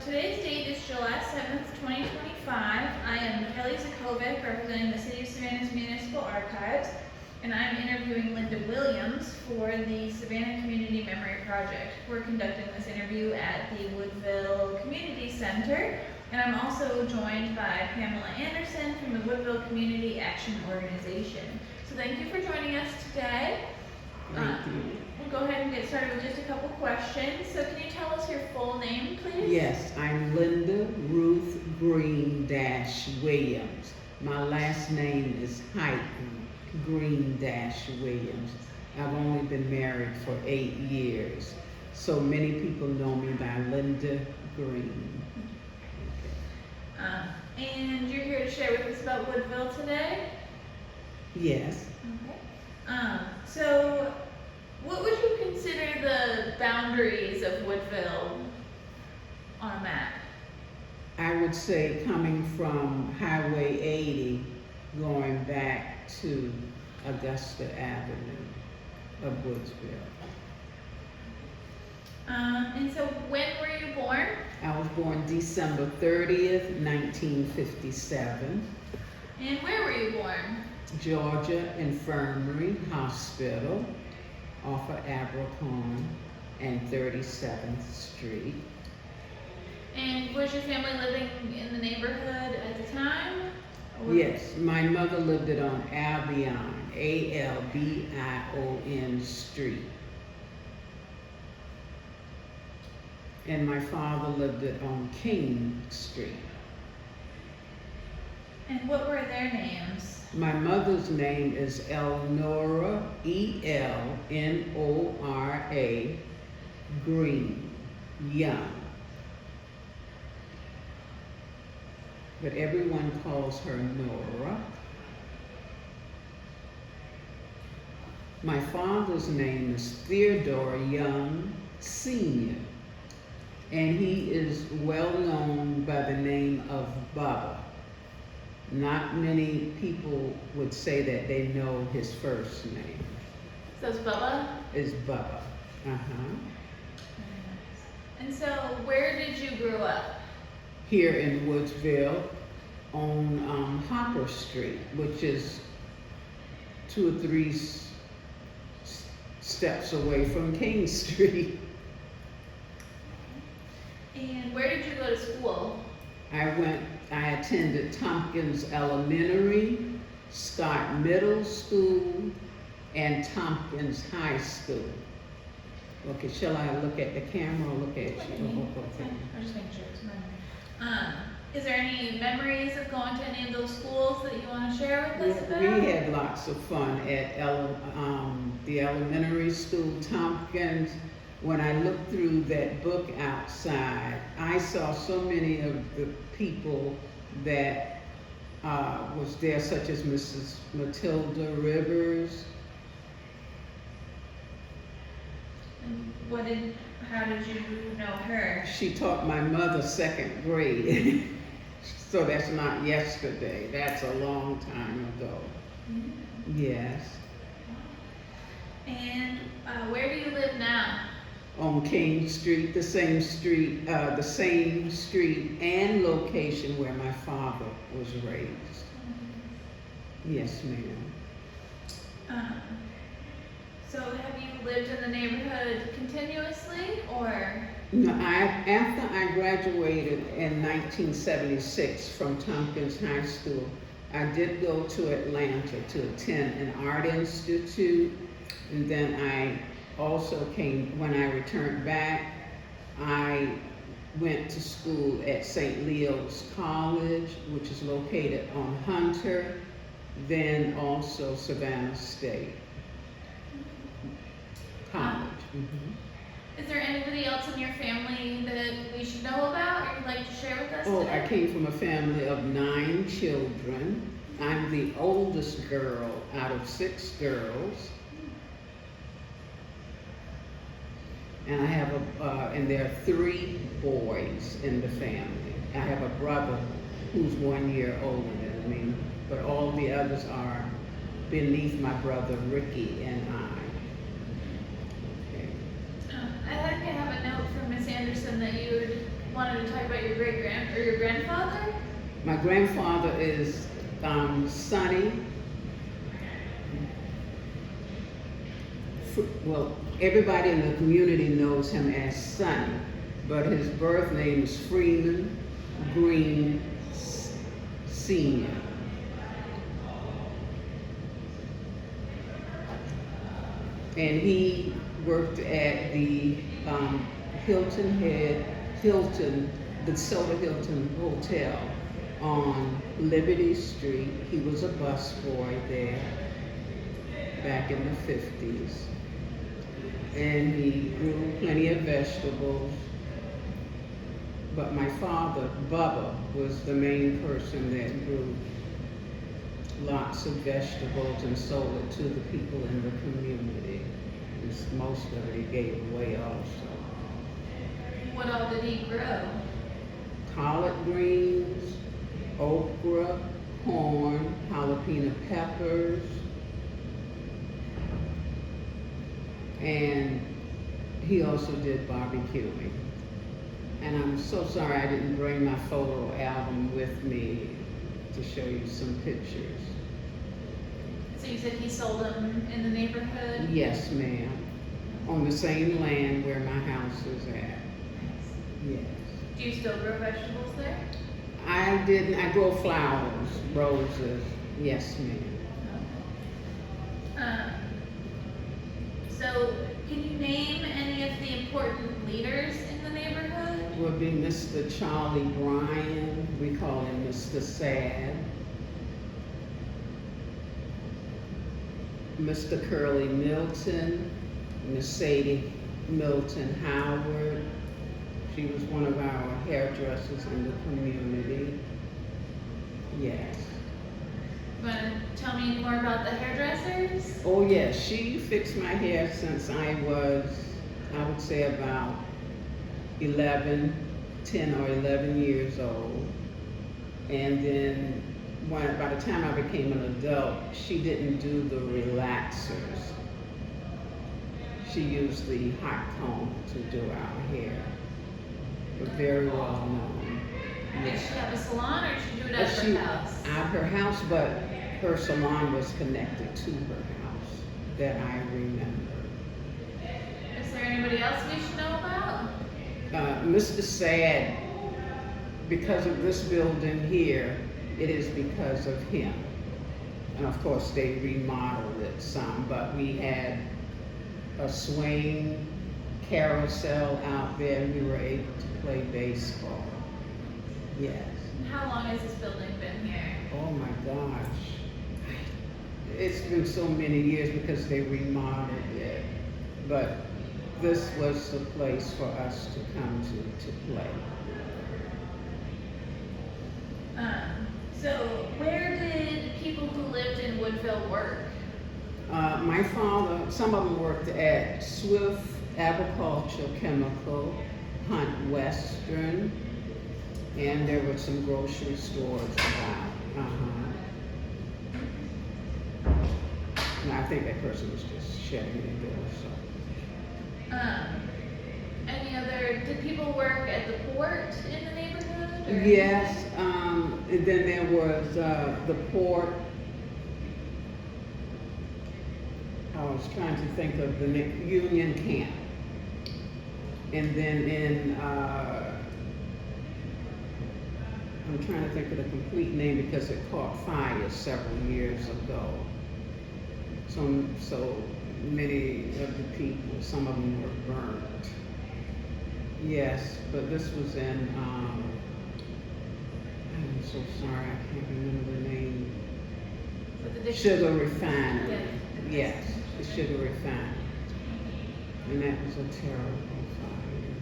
today's date is July 7th, 2025. I am Kelly Zacovic, representing the City of Savannah's Municipal Archives, and I'm interviewing Linda Williams for the Savannah Community Memory Project. We're conducting this interview at the Woodville Community Center, and I'm also joined by Pamela Anderson from the Woodville Community Action Organization. So thank you for joining us today. Thank you. We'll go ahead and get started with just a couple questions. So can you tell us your full name, please? Yes, I'm Linda Ruth Green-Williams. My last name is Hyten Green-Williams. I've only been married for 8 years, so many people know me by Linda Green. And you're here to share with us about Woodville today? Yes. Okay. So what would you consider the boundaries of Woodville on a map? I would say coming from Highway 80, going back to Augusta Avenue of Woodsville. And so when were you born? I was born December 30th, 1957. And where were you born? Georgia Infirmary Hospital off of Abercorn and 37th Street. And was your family living in the neighborhood at the time? Yes, my mother lived it on Albion, Albion Street. And my father lived it on King Street. And what were their names? My mother's name is Elnora, E-L-N-O-R-A, Green, Young. But everyone calls her Nora. My father's name is Theodore Young, Sr., and he is well known by the name of Bubba. Not many people would say that they know his first name. So it's Bubba? Is Bubba. And so where did you grow up? Here in Woodsville on Hopper Street, which is 2 or 3 steps away from King Street. And where did you go to school? I attended Tompkins Elementary, Scott Middle School, and Tompkins High School. Okay, shall I look at the camera or look at you? Okay. I'm just making sure it's mine. Is there any memories of going to any of those schools that you want to share with us about? We had lots of fun at the elementary school, Tompkins. When I looked through that book outside, I saw so many of the people that was there, such as Mrs. Matilda Rivers. And how did you know her? She taught my mother 2nd grade. So that's not yesterday, that's a long time ago. Mm-hmm. Yes. And where do you live now? On King Street, the same street and location where my father was raised. Yes, ma'am. So have you lived in the neighborhood continuously, or? No, after I graduated in 1976 from Tompkins High School, I did go to Atlanta to attend an art institute, and then I also when I returned back, I went to school at St. Leo's College, which is located on Hunter, then also Savannah State College. Is there anybody else in your family that we should know about or you'd like to share with us today? I came from a family of 9 children. I'm the oldest girl out of 6 girls. And I have and there are 3 boys in the family. I have a brother who's 1 year older than me, but all the others are beneath my brother Ricky and I. I think I have a note from Miss Anderson that you wanted to talk about your grandfather? My grandfather is Sonny. Well, everybody in the community knows him as Sonny, but his birth name is Freeman Green Sr. And he worked at the the Soda Hilton Hotel on Liberty Street. He was a busboy there back in the 50s. And he grew plenty of vegetables. But my father, Bubba, was the main person that grew lots of vegetables and sold it to the people in the community. And most of it he gave away also. What all did he grow? Collard greens, okra, corn, jalapeno peppers, and he also did barbecuing. And I'm so sorry I didn't bring my photo album with me to show you some pictures. So you said he sold them in the neighborhood? Yes, ma'am. On the same land where my house is at. Yes. Do you still grow vegetables there? I didn't. I grow flowers, roses. Yes, ma'am. So can you name any of the important leaders in the neighborhood? Would be Mr. Charlie Bryan. We call him Mr. Sad. Mr. Curly Milton, Miss Sadie Milton Howard. She was one of our hairdressers in the community. Yes. You want to tell me more about the hairdressers? Oh yes, she fixed my hair since I was, I would say about 10 or 11 years old. And then by the time I became an adult, she didn't do the relaxers. She used the hot comb to do our hair. But very well known. Did she have a salon or did she do it at her house? At her house, but her salon was connected to her house that I remember. Is there anybody else we should know about? Mr. Sad, because of this building here, it is because of him. And of course they remodeled it some, but we had a swing carousel out there and we were able to play baseball. Yes. And how long has this building been here? Oh my gosh. It's been so many years because they remodeled it. But this was the place for us to come to play. So where did people who lived in Woodville work? My father, some of them worked at Swift Agricultural Chemical, Hunt Western, and there were some grocery stores about. And I think that person was just shutting the door, Did people work at the port in the neighborhood? Or? Yes, and then there was the port. I was trying to think of the Union Camp. And then I'm trying to think of the complete name because it caught fire several years ago. So many of the people, some of them were burnt. Yes, but this was in, I'm so sorry, I can't remember the name. Sugar Refinery. Yeah. Yes, the Sugar Refinery. And that was a terrible fire.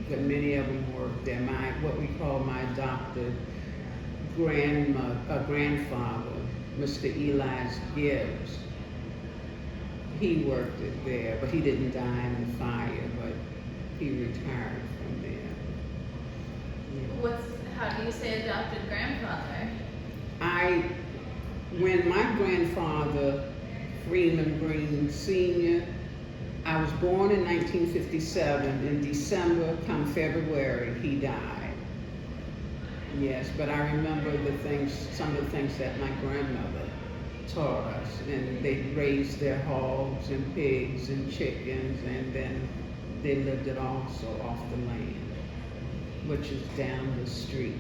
But many of them worked there. What we call my adopted grandfather, Mr. Elias Gibbs, he worked it there, but he didn't die in the fire, but he retired from there. Yeah. How do you say adopted grandfather? When my grandfather, Freeman Green Sr., I was born in 1957. In December, come February, he died. Yes, but I remember some of the things that my grandmother taught us, and they raised their hogs and pigs and chickens, and then they lived it also off the land, which is down the street.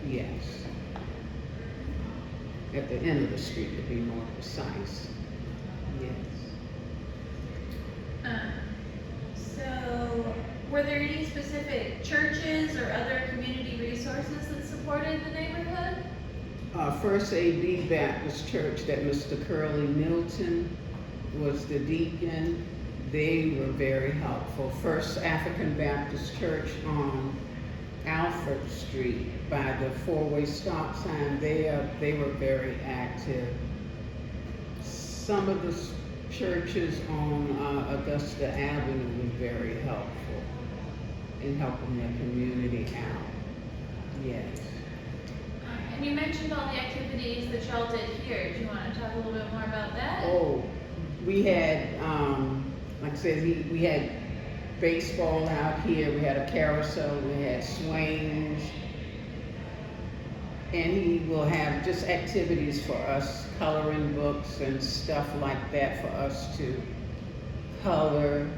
Yes. At the end of the street, to be more precise. Yes. So, were there any specific churches or other community resources that supported the neighborhood? First AD Baptist Church that Mr. Curly Milton was the deacon. They were very helpful. First African Baptist Church on Alfred Street by the four-way stop sign, they were very active. Some of the churches on Augusta Avenue were very helpful in helping their community out. Yes. And you mentioned all the activities that y'all did here. Do you want to talk a little bit more about that? Oh, we had, like I said, we had baseball out here, we had a carousel, we had swings, and he will have just activities for us, coloring books and stuff like that for us to color.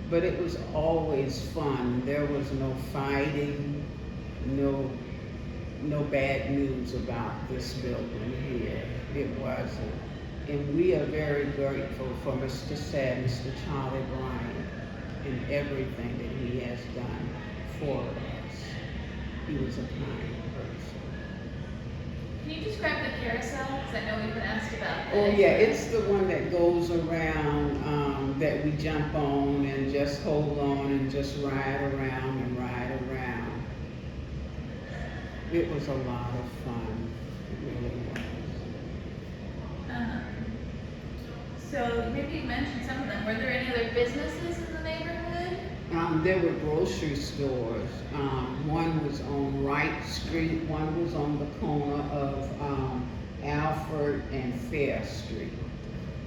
But it was always fun. There was no fighting, no bad news about this building here. It wasn't. And we are very grateful for Mr. Sad, Mr. Charlie Bryant, and everything that he has done for us. He was a kind person. Can you describe the carousel? Because I know we've been asked about that. Oh yeah, it's the one that goes around, that we jump on and just hold on and just ride around and ride around. It was a lot of fun. It really was. So maybe you mentioned some of them. Were there any other businesses in the neighborhood? There were grocery stores. One was on Wright Street, one was on the corner of Alfred and Fair Street.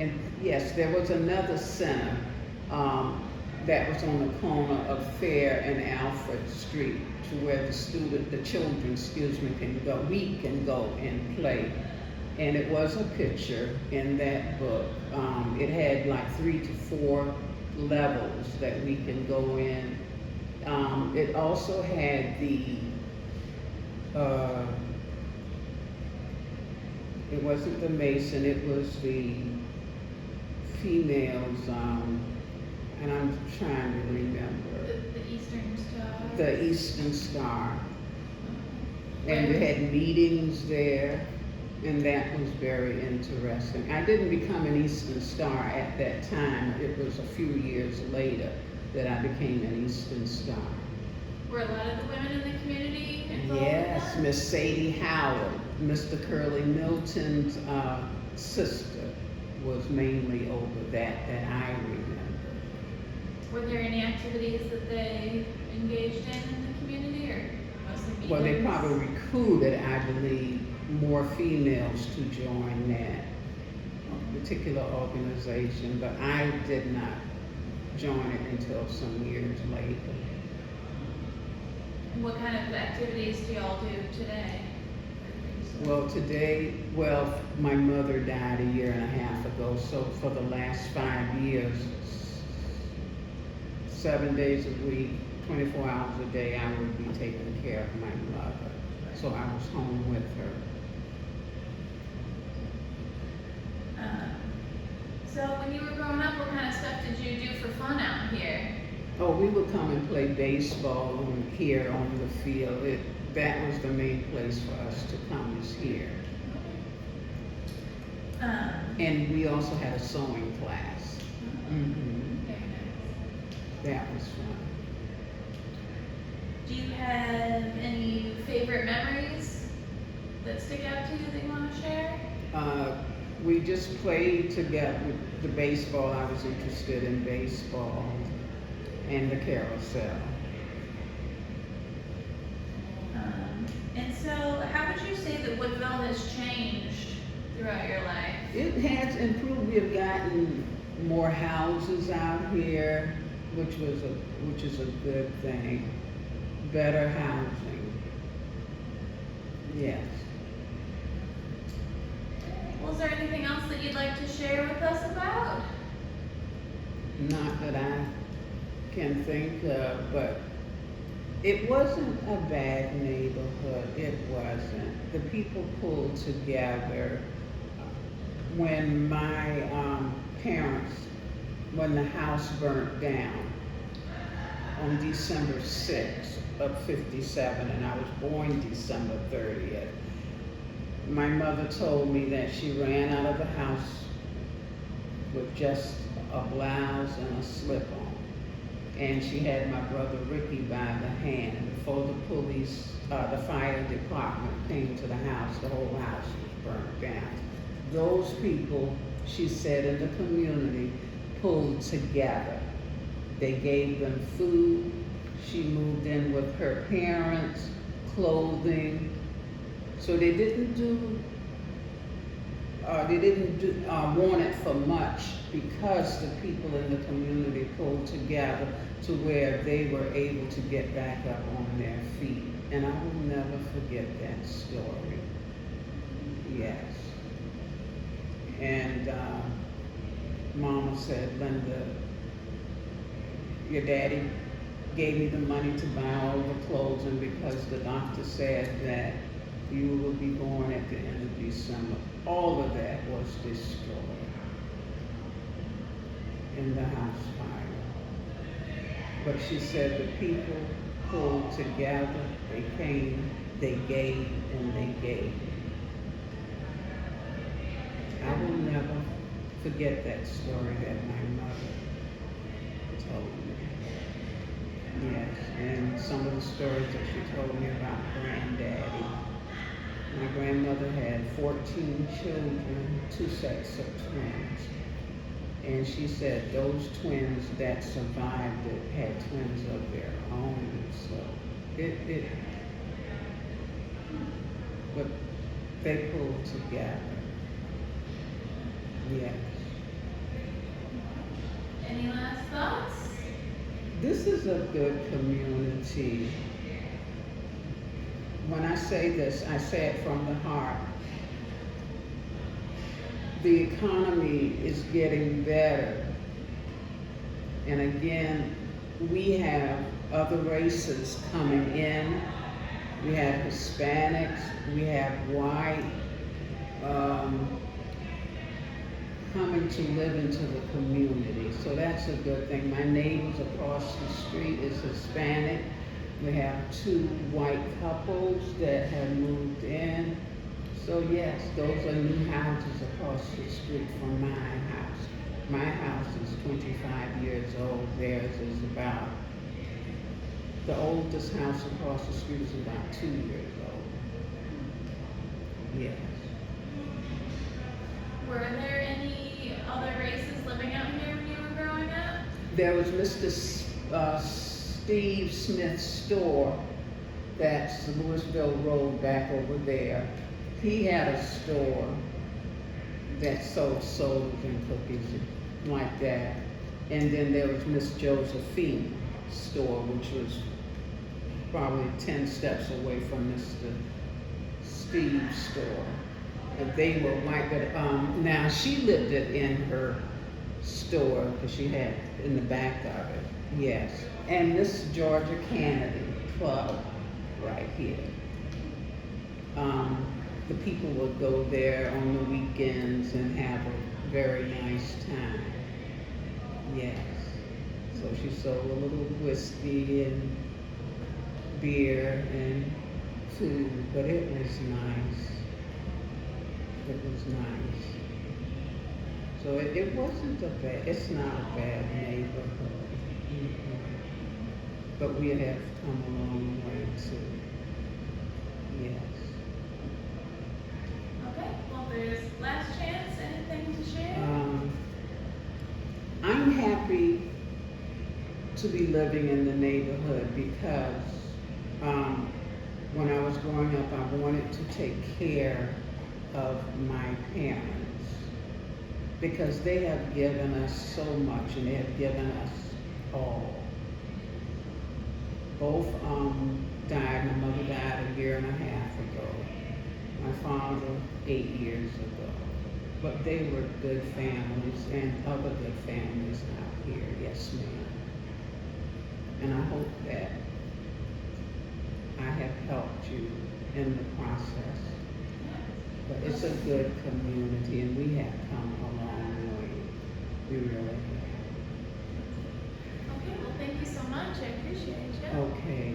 And yes, there was another center that was on the corner of Fair and Alfred Street, to where the children, we can go and play. And it was a picture in that book. It had like 3 to 4 levels that we can go in. It also had it wasn't the Mason, it was the females, and I'm trying to remember. The Eastern Star? The Eastern Star. And we had meetings there. And that was very interesting. I didn't become an Eastern Star at that time. It was a few years later that I became an Eastern Star. Were a lot of the women in the community involved? Yes, Miss Sadie Howard, Mr. Curly Milton's sister, was mainly over that I remember. Were there any activities that they engaged in the community, or mostly meetings? Well, they probably recruited, I believe, more females to join that particular organization, but I did not join it until some years later. And what kind of activities do y'all do today? Well, my mother died a year and a half ago, so for the last 5 years, 7 days a week, 24 hours a day, I would be taking care of my mother. So I was home with her. So when you were growing up, what kind of stuff did you do for fun out here? Oh, we would come and play baseball here on the field. That was the main place for us to come, is here. And we also had a sewing class. Mm-hmm. Very nice. That was fun. Do you have any favorite memories that stick out to you that you want to share? We just played together with the baseball. I was interested in baseball and the carousel. And so how would you say that Woodville has changed throughout your life? It has improved. We have gotten more houses out here, which is a good thing. Better housing. Yes. Was there anything else that you'd like to share with us about? Not that I can think of, but it wasn't a bad neighborhood. It wasn't. The people pulled together. When my parents, when the house burnt down on December 6th of 57, and I was born December 30th, my mother told me that she ran out of the house with just a blouse and a slip-on. And she had my brother Ricky by the hand. Before the police, the fire department came to the house, the whole house was burnt down. Those people, she said, in the community pulled together. They gave them food. She moved in with her parents, clothing. So they didn't want it for much, because the people in the community pulled together to where they were able to get back up on their feet. And I will never forget that story. Yes. And Mama said, Linda, your daddy gave me the money to buy all the clothing because the doctor said that you will be born at the end of December. All of that was destroyed in the house fire. But she said the people pulled together, they came, they gave, and they gave. I will never forget that story that my mother told me. Yes, and some of the stories that she told me about granddaddy. My grandmother had 14 children, 2 sets of twins. And she said those twins that survived it had twins of their own. So but they pulled together. Yes. Any last thoughts? This is a good community. When I say this, I say it from the heart. The economy is getting better. And again, we have other races coming in. We have Hispanics, we have white, coming to live into the community. So that's a good thing. My neighbors across the street is Hispanic. We have 2 white couples that have moved in. So yes, those are new houses across the street from my house. My house is 25 years old. Theirs is about, the oldest house across the street is about 2 years old. Yes. Were there any other races living out here when you were growing up? There was Mr. Steve Smith's store, that's the Louisville Road back over there. He had a store that sold sodas and cookies like that. And then there was Miss Josephine's store, which was probably 10 steps away from Mr. Steve's store. And they were white, but now she lived it in her store because she had in the back of it, yes. And Miss Georgia Kennedy Club right here. The people would go there on the weekends and have a very nice time. Yes. So she sold a little whiskey and beer and food, but it was nice. It was nice. So it wasn't a bad, it's not a bad neighborhood. But we have come a long way too. Yes. Okay, well, there's last chance. Anything to share? I'm happy to be living in the neighborhood because when I was growing up, I wanted to take care of my parents because they have given us so much and they have given us all. Both died. My mother died a year and a half ago. my father 8 years ago. But they were good families and other good families out here, yes ma'am. And I hope that I have helped you in the process. But it's a good community and we have come a long way. We really have. Okay, well, thank you so much. I appreciate you. Okay.